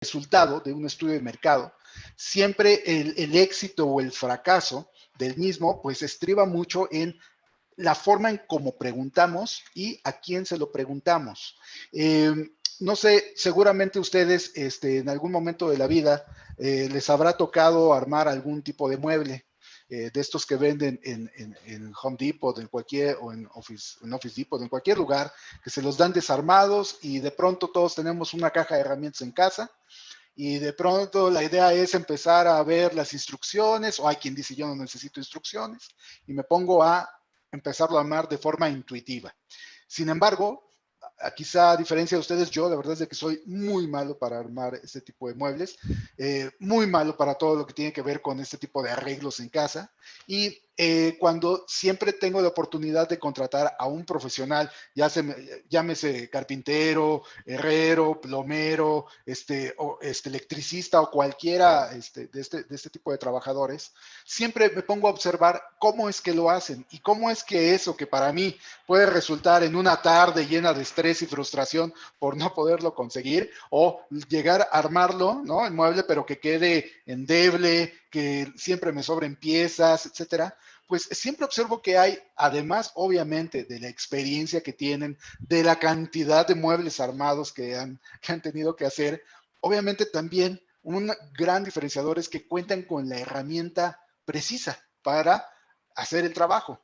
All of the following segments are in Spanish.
resultado de un estudio de mercado, siempre el éxito o el fracaso del mismo, pues estriba mucho en la forma en cómo preguntamos y a quién se lo preguntamos. No sé, seguramente ustedes en algún momento de la vida les habrá tocado armar algún tipo de mueble de estos que venden en Home Depot en cualquier, o en Office Depot, en cualquier lugar, que se los dan desarmados y de pronto todos tenemos una caja de herramientas en casa y de pronto la idea es empezar a ver las instrucciones, o hay quien dice yo no necesito instrucciones, y me pongo a empezarlo a armar de forma intuitiva. Sin embargo, quizá a diferencia de ustedes, yo la verdad es de que soy muy malo para armar este tipo de muebles, muy malo para todo lo que tiene que ver con este tipo de arreglos en casa, y cuando siempre tengo la oportunidad de contratar a un profesional, llámese carpintero, herrero, plomero, electricista o cualquiera de este tipo de trabajadores, siempre me pongo a observar cómo es que lo hacen y cómo es que eso que para mí puede resultar en una tarde llena de estrés y frustración por no poderlo conseguir, o llegar a armarlo, ¿no? El mueble, pero que quede endeble, que siempre me sobren piezas, etcétera. Pues siempre observo que hay, además, obviamente, de la experiencia que tienen, de la cantidad de muebles armados que han tenido que hacer, obviamente también un gran diferenciador es que cuentan con la herramienta precisa para hacer el trabajo.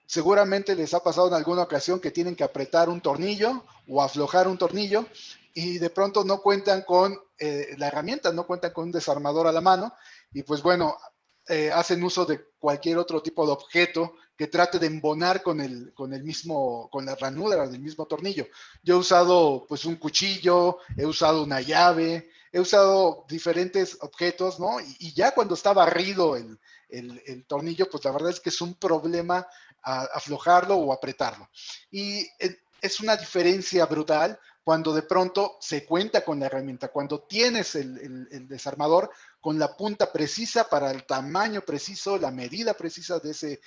Seguramente les ha pasado en alguna ocasión que tienen que apretar un tornillo o aflojar un tornillo y de pronto no cuentan con la herramienta, no cuentan con un desarmador a la mano y pues bueno, hacen uso de cualquier otro tipo de objeto que trate de embonar con la ranura del mismo tornillo. Yo he usado pues un cuchillo, he usado una llave, he usado diferentes objetos, ¿no? Y ya cuando está barrido el tornillo, pues la verdad es que es un problema aflojarlo o apretarlo. Y es una diferencia brutal cuando de pronto se cuenta con la herramienta, cuando tienes el desarmador con la punta precisa para el tamaño preciso, la medida precisa de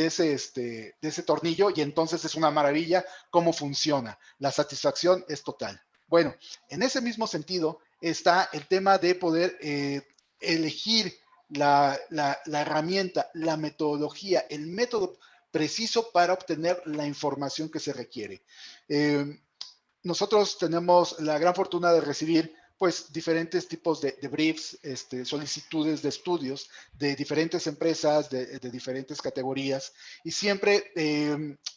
ese tornillo, y entonces es una maravilla cómo funciona. La satisfacción es total. Bueno, en ese mismo sentido está el tema de poder elegir la herramienta, la metodología, el método preciso para obtener la información que se requiere. Nosotros tenemos la gran fortuna de recibir pues diferentes tipos de briefs, solicitudes de estudios de diferentes empresas, de diferentes categorías, y siempre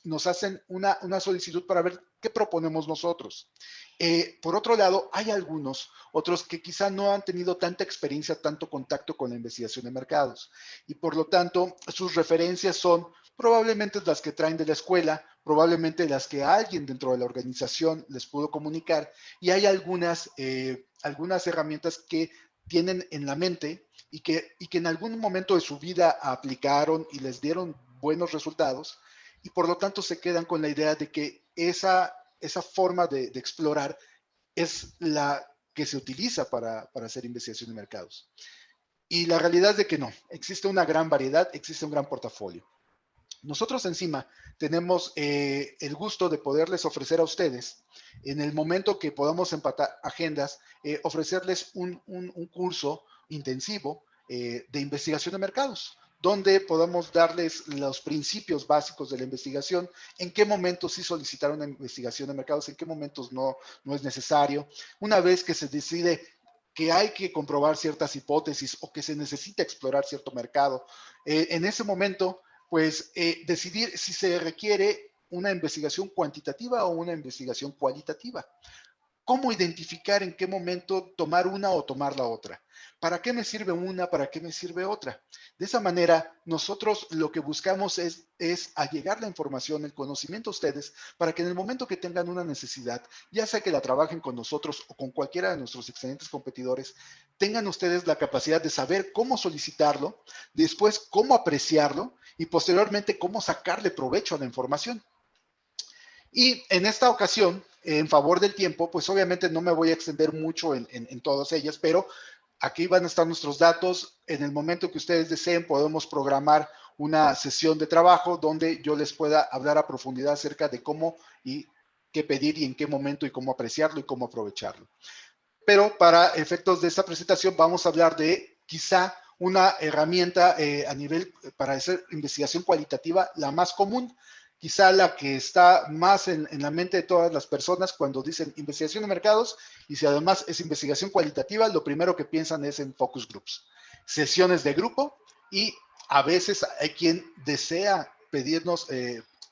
nos hacen una solicitud para ver qué proponemos nosotros. Por otro lado, hay otros que quizá no han tenido tanta experiencia, tanto contacto con la investigación de mercados, y por lo tanto sus referencias son probablemente las que traen de la escuela, probablemente las que alguien dentro de la organización les pudo comunicar, y hay algunas herramientas que tienen en la mente y que en algún momento de su vida aplicaron y les dieron buenos resultados, y por lo tanto se quedan con la idea de que esa forma de explorar es la que se utiliza para hacer investigación de mercados. Y la realidad es de que no, existe una gran variedad, existe un gran portafolio. Nosotros encima tenemos el gusto de poderles ofrecer a ustedes, en el momento que podamos empatar agendas, ofrecerles un curso intensivo de investigación de mercados, donde podamos darles los principios básicos de la investigación, en qué momentos sí solicitar una investigación de mercados, en qué momentos no es necesario. Una vez que se decide que hay que comprobar ciertas hipótesis o que se necesita explorar cierto mercado, en ese momento pues decidir si se requiere una investigación cuantitativa o una investigación cualitativa. ¿Cómo identificar en qué momento tomar una o tomar la otra? ¿Para qué me sirve una? ¿Para qué me sirve otra? De esa manera, nosotros lo que buscamos es allegar la información, el conocimiento a ustedes, para que en el momento que tengan una necesidad, ya sea que la trabajen con nosotros o con cualquiera de nuestros excelentes competidores, tengan ustedes la capacidad de saber cómo solicitarlo, después cómo apreciarlo y posteriormente cómo sacarle provecho a la información. Y en esta ocasión, en favor del tiempo, pues obviamente no me voy a extender mucho en todas ellas, pero aquí van a estar nuestros datos. En el momento que ustedes deseen, podemos programar una sesión de trabajo donde yo les pueda hablar a profundidad acerca de cómo y qué pedir y en qué momento y cómo apreciarlo y cómo aprovecharlo. pero para efectos de esta presentación vamos a hablar de quizá una herramienta a nivel para hacer investigación cualitativa, la más común, quizá la que está más en la mente de todas las personas cuando dicen investigación de mercados, y si además es investigación cualitativa, lo primero que piensan es en focus groups, sesiones de grupo, y a veces hay quien desea pedirnos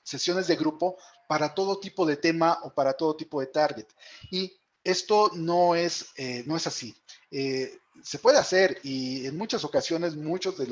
sesiones de grupo para todo tipo de tema o para todo tipo de target. Y esto no es así. Se puede hacer, y en muchas ocasiones muchos de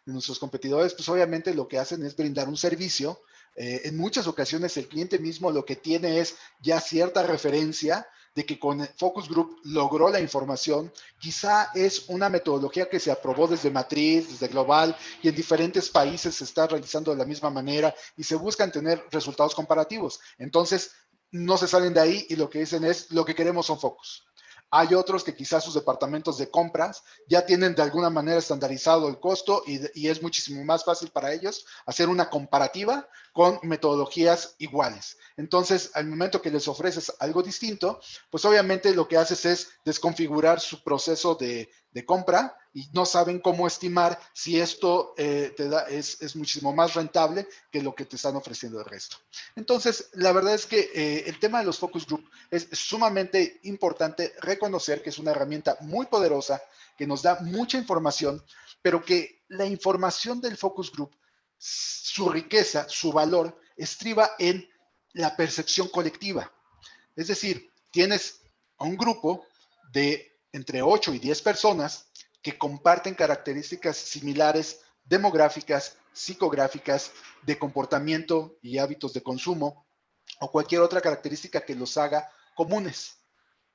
nuestros competidores, pues obviamente lo que hacen es brindar un servicio. En muchas ocasiones el cliente mismo lo que tiene es ya cierta referencia de que con Focus Group logró la información. Quizá es una metodología que se aprobó desde matriz, desde global, y en diferentes países se está realizando de la misma manera y se buscan tener resultados comparativos. Entonces, no se salen de ahí y lo que dicen es, lo que queremos son focos. Hay otros que quizás sus departamentos de compras ya tienen de alguna manera estandarizado el costo y es muchísimo más fácil para ellos hacer una comparativa con metodologías iguales. Entonces, al momento que les ofreces algo distinto, pues obviamente lo que haces es desconfigurar su proceso de compra y no saben cómo estimar si esto es muchísimo más rentable que lo que te están ofreciendo el resto. Entonces, la verdad es que el tema de los focus group es sumamente importante reconocer que es una herramienta muy poderosa, que nos da mucha información, pero que la información del focus group, su riqueza, su valor, estriba en la percepción colectiva. Es decir, tienes a un grupo de entre 8 y 10 personas que comparten características similares demográficas, psicográficas, de comportamiento y hábitos de consumo, o cualquier otra característica que los haga comunes.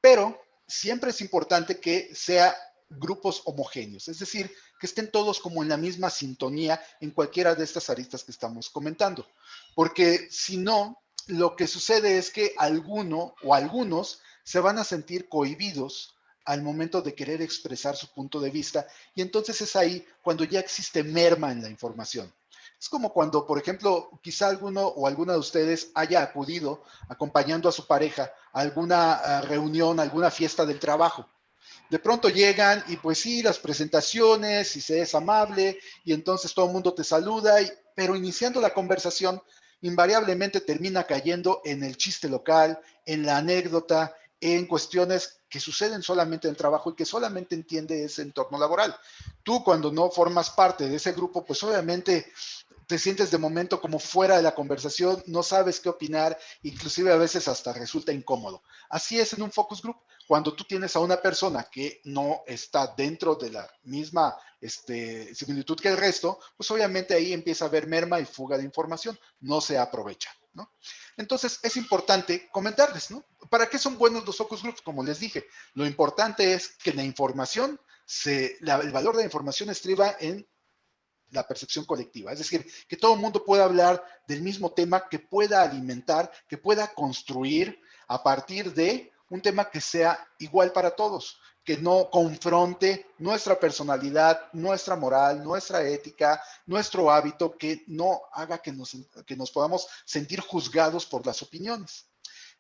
Pero siempre es importante que sea grupos homogéneos, es decir, que estén todos como en la misma sintonía en cualquiera de estas aristas que estamos comentando. Porque si no, lo que sucede es que alguno o algunos se van a sentir cohibidos al momento de querer expresar su punto de vista, y entonces es ahí cuando ya existe merma en la información. Es como cuando, por ejemplo, quizá alguno o alguna de ustedes haya acudido acompañando a su pareja a alguna reunión, a alguna fiesta del trabajo. De pronto llegan y pues sí, las presentaciones, y se es amable, y entonces todo el mundo te saluda, pero iniciando la conversación, invariablemente termina cayendo en el chiste local, en la anécdota, en cuestiones que suceden solamente en el trabajo y que solamente entiende ese entorno laboral. Tú, cuando no formas parte de ese grupo, pues obviamente te sientes de momento como fuera de la conversación, no sabes qué opinar, inclusive a veces hasta resulta incómodo. Así es en un focus group. Cuando tú tienes a una persona que no está dentro de la misma similitud que el resto, pues obviamente ahí empieza a haber merma y fuga de información, no se aprovecha, ¿no? Entonces es importante comentarles, ¿no? ¿Para qué son buenos los focus groups? Como les dije, lo importante es que la información, el valor de la información estriba en la percepción colectiva. Es decir, que todo el mundo pueda hablar del mismo tema, que pueda alimentar, que pueda construir a partir de un tema que sea igual para todos, que no confronte nuestra personalidad, nuestra moral, nuestra ética, nuestro hábito, que no haga que nos podamos sentir juzgados por las opiniones.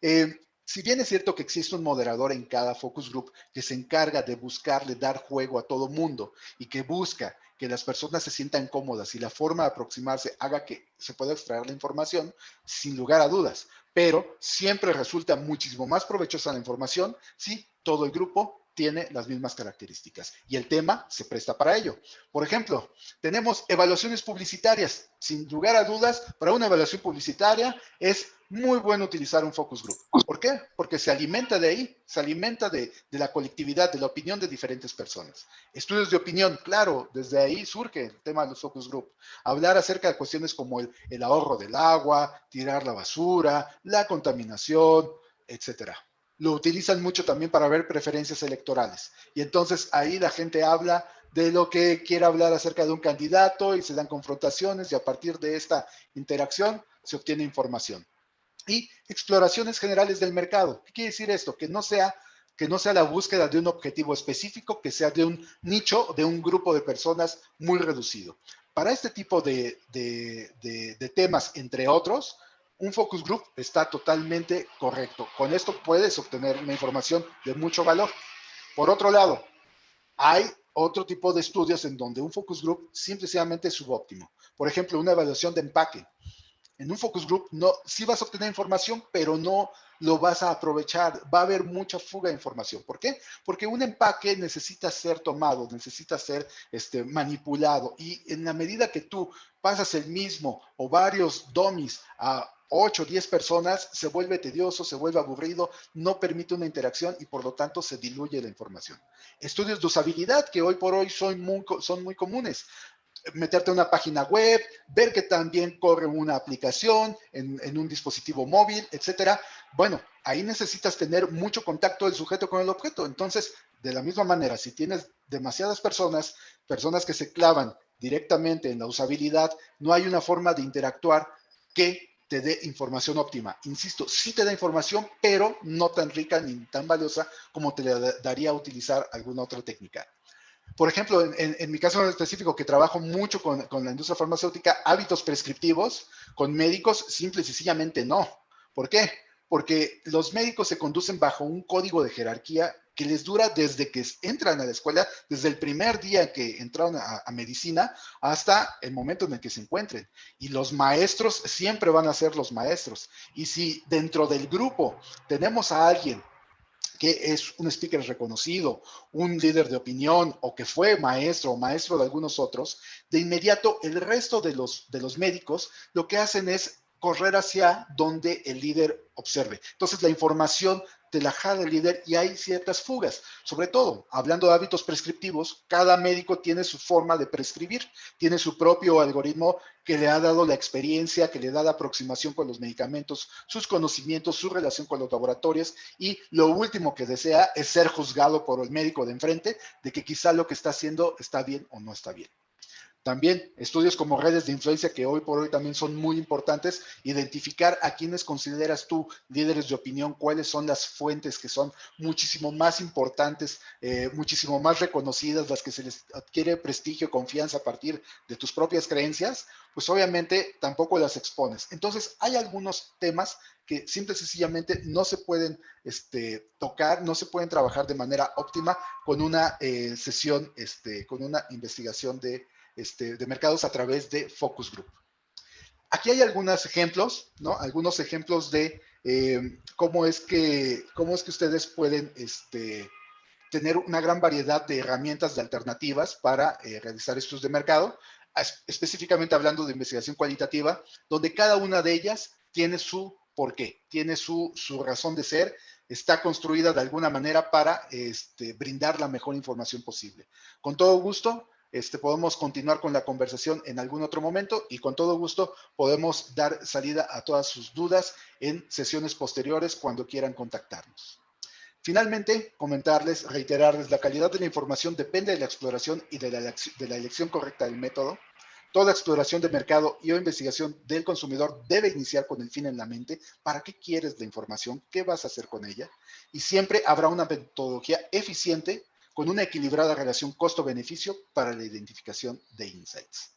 Si bien es cierto que existe un moderador en cada focus group que se encarga de buscarle dar juego a todo mundo y que busca que las personas se sientan cómodas y la forma de aproximarse haga que se pueda extraer la información, sin lugar a dudas, pero siempre resulta muchísimo más provechosa la información si todo el grupo tiene las mismas características y el tema se presta para ello. Por ejemplo, tenemos evaluaciones publicitarias. Sin lugar a dudas, para una evaluación publicitaria es muy bueno utilizar un focus group. ¿Por qué? Porque se alimenta de ahí, se alimenta de la colectividad, de la opinión de diferentes personas. Estudios de opinión, claro, desde ahí surge el tema de los focus group. Hablar acerca de cuestiones como el ahorro del agua, tirar la basura, la contaminación, etcétera. Lo utilizan mucho también para ver preferencias electorales. Y entonces ahí la gente habla de lo que quiere hablar acerca de un candidato y se dan confrontaciones y a partir de esta interacción se obtiene información. Y exploraciones generales del mercado. ¿Qué quiere decir esto? Que no sea la búsqueda de un objetivo específico, que sea de un nicho, de un grupo de personas muy reducido. Para este tipo de temas, entre otros, un focus group está totalmente correcto. Con esto puedes obtener una información de mucho valor. Por otro lado, hay otro tipo de estudios en donde un focus group simplemente es subóptimo. Por ejemplo, una evaluación de empaque. En un focus group no, sí vas a obtener información, pero no lo vas a aprovechar. Va a haber mucha fuga de información. ¿Por qué? Porque un empaque necesita ser tomado, necesita ser manipulado. Y en la medida que tú pasas el mismo o varios dummies a 8 o 10 personas, se vuelve tedioso, se vuelve aburrido, no permite una interacción y por lo tanto se diluye la información. Estudios de usabilidad que hoy por hoy son muy comunes. Meterte a una página web, ver que también corre una aplicación en un dispositivo móvil, etcétera. Bueno, ahí necesitas tener mucho contacto del sujeto con el objeto. Entonces, de la misma manera, si tienes demasiadas personas que se clavan directamente en la usabilidad, no hay una forma de interactuar que te dé información óptima. Insisto, sí te da información, pero no tan rica ni tan valiosa como te la daría utilizar alguna otra técnica. Por ejemplo, en mi caso en específico, que trabajo mucho con la industria farmacéutica, hábitos prescriptivos con médicos, simple y sencillamente no. ¿Por qué? Porque los médicos se conducen bajo un código de jerarquía que les dura desde que entran a la escuela, desde el primer día que entraron a medicina hasta el momento en el que se encuentren. Y los maestros siempre van a ser los maestros. Y si dentro del grupo tenemos a alguien que es un speaker reconocido, un líder de opinión o que fue maestro o maestro de algunos otros, de inmediato el resto de los médicos lo que hacen es correr hacia donde el líder observe. Entonces la información te la jala el líder y hay ciertas fugas. Sobre todo, hablando de hábitos prescriptivos, cada médico tiene su forma de prescribir, tiene su propio algoritmo que le ha dado la experiencia, que le da la aproximación con los medicamentos, sus conocimientos, su relación con los laboratorios y lo último que desea es ser juzgado por el médico de enfrente de que quizá lo que está haciendo está bien o no está bien. También estudios como redes de influencia que hoy por hoy también son muy importantes, identificar a quienes consideras tú líderes de opinión, cuáles son las fuentes que son muchísimo más importantes, muchísimo más reconocidas, las que se les adquiere prestigio, confianza a partir de tus propias creencias, pues obviamente tampoco las expones. Entonces hay algunos temas que simple y sencillamente no se pueden tocar, no se pueden trabajar de manera óptima con una sesión, con una investigación de mercados a través de focus group. Aquí hay algunos ejemplos, ¿no? Algunos ejemplos de cómo es que ustedes pueden tener una gran variedad de herramientas de alternativas para realizar estudios de mercado, específicamente hablando de investigación cualitativa, donde cada una de ellas tiene su porqué, tiene su razón de ser, está construida de alguna manera para brindar la mejor información posible. Con todo gusto, podemos continuar con la conversación en algún otro momento y con todo gusto podemos dar salida a todas sus dudas en sesiones posteriores cuando quieran contactarnos. Finalmente, comentarles, reiterarles, la calidad de la información depende de la exploración y de la elección correcta del método. Toda exploración de mercado y o investigación del consumidor debe iniciar con el fin en la mente. ¿Para qué quieres la información? ¿Qué vas a hacer con ella? Y siempre habrá una metodología eficiente con una equilibrada relación costo-beneficio para la identificación de insights.